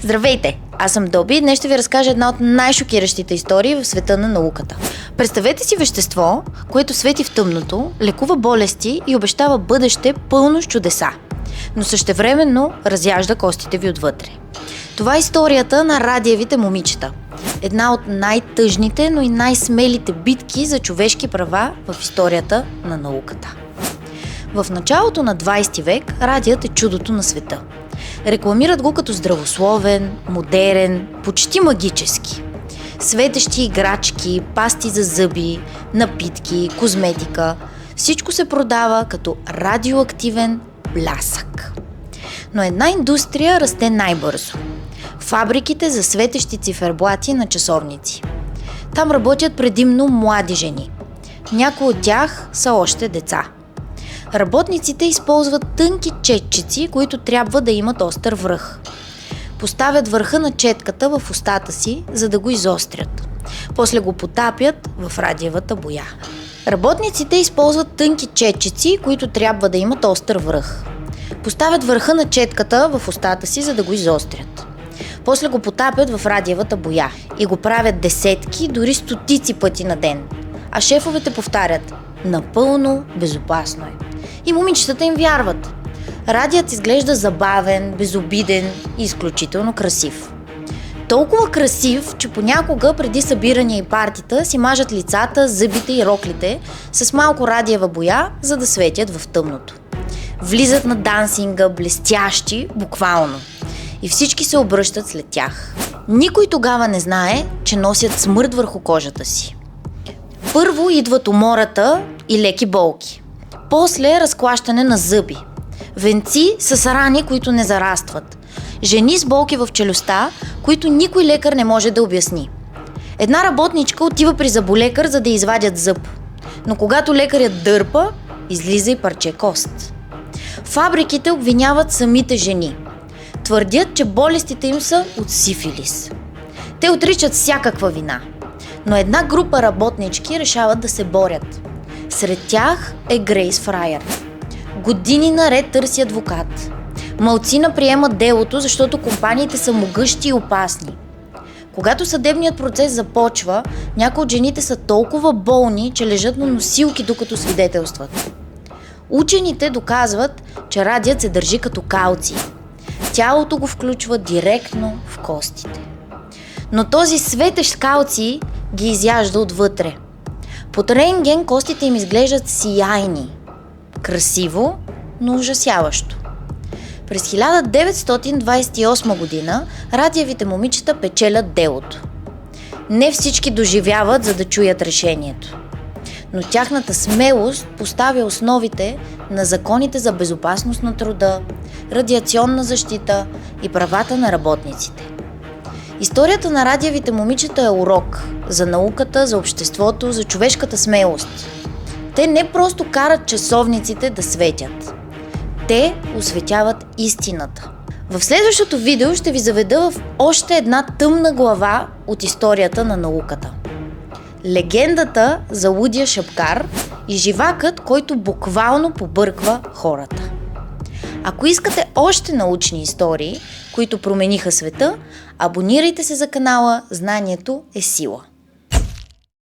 Здравейте! Аз съм Доби и днес ще ви разкажа една от най-шокиращите истории в света на науката. Представете си вещество, което свети в тъмното, лекува болести и обещава бъдеще пълно с чудеса, но същевременно разяжда костите ви отвътре. Това е историята на радиевите момичета. Една от най-тъжните, но и най-смелите битки за човешки права в историята на науката. В началото на 20 век радият е чудото на света. Рекламират го като здравословен, модерен, почти магически. Светещи играчки, пасти за зъби, напитки, козметика – всичко се продава като радиоактивен блясък. Но една индустрия расте най-бързо. Фабриките за светещи циферблати на часовници. Там работят предимно млади жени. Някои от тях са още деца. Работниците използват тънки четчици, които трябва да имат остър връх. Поставят върха на четката в устата си, за да го изострят. После го потапят в радиевата боя. Работниците използват тънки четчици, които трябва да имат остър връх. Поставят върха на четката в устата си, за да го изострят. После го потапят в радиевата боя и го правят десетки, дори стотици пъти на ден. А шефовете повтарят: напълно безопасно е. И момичетата им вярват. Радият изглежда забавен, безобиден и изключително красив. Толкова красив, че понякога преди събирания и партита си мажат лицата, зъбите и роклите с малко радиева боя, за да светят в тъмното. Влизат на дансинга, блестящи, буквално. И всички се обръщат след тях. Никой тогава не знае, че носят смърт върху кожата си. Първо идват умората и леки болки. После разклащане на зъби. Венци с рани, които не зарастват. Жени с болки в челюстта, които никой лекар не може да обясни. Една работничка отива при зъболекар, за да извадят зъб. Но когато лекарят дърпа, излиза и парче кост. Фабриките обвиняват самите жени. Твърдят, че болестите им са от сифилис. Те отричат всякаква вина. Но една група работнички решават да се борят. Сред тях е Грейс Фрайер. Години наред търси адвокат. Малцина приемат делото, защото компаниите са могъщи и опасни. Когато съдебният процес започва, някои от жените са толкова болни, че лежат на носилки, докато свидетелстват. Учените доказват, че радият се държи като калций. Тялото го включва директно в костите. Но този светещ калций ги изяжда отвътре. Под рентген костите им изглеждат сияйни. Красиво, но ужасяващо. През 1928 година радиевите момичета печелят делото. Не всички доживяват, за да чуят решението. Но тяхната смелост поставя основите на законите за безопасност на труда, радиационна защита и правата на работниците. Историята на радиевите момичета е урок за науката, за обществото, за човешката смелост. Те не просто карат часовниците да светят. Те осветяват истината. В следващото видео ще ви заведа в още една тъмна глава от историята на науката. Легендата за лудия шапкар и живакът, който буквално побърква хората. Ако искате още научни истории, които промениха света, абонирайте се за канала. Знанието е сила.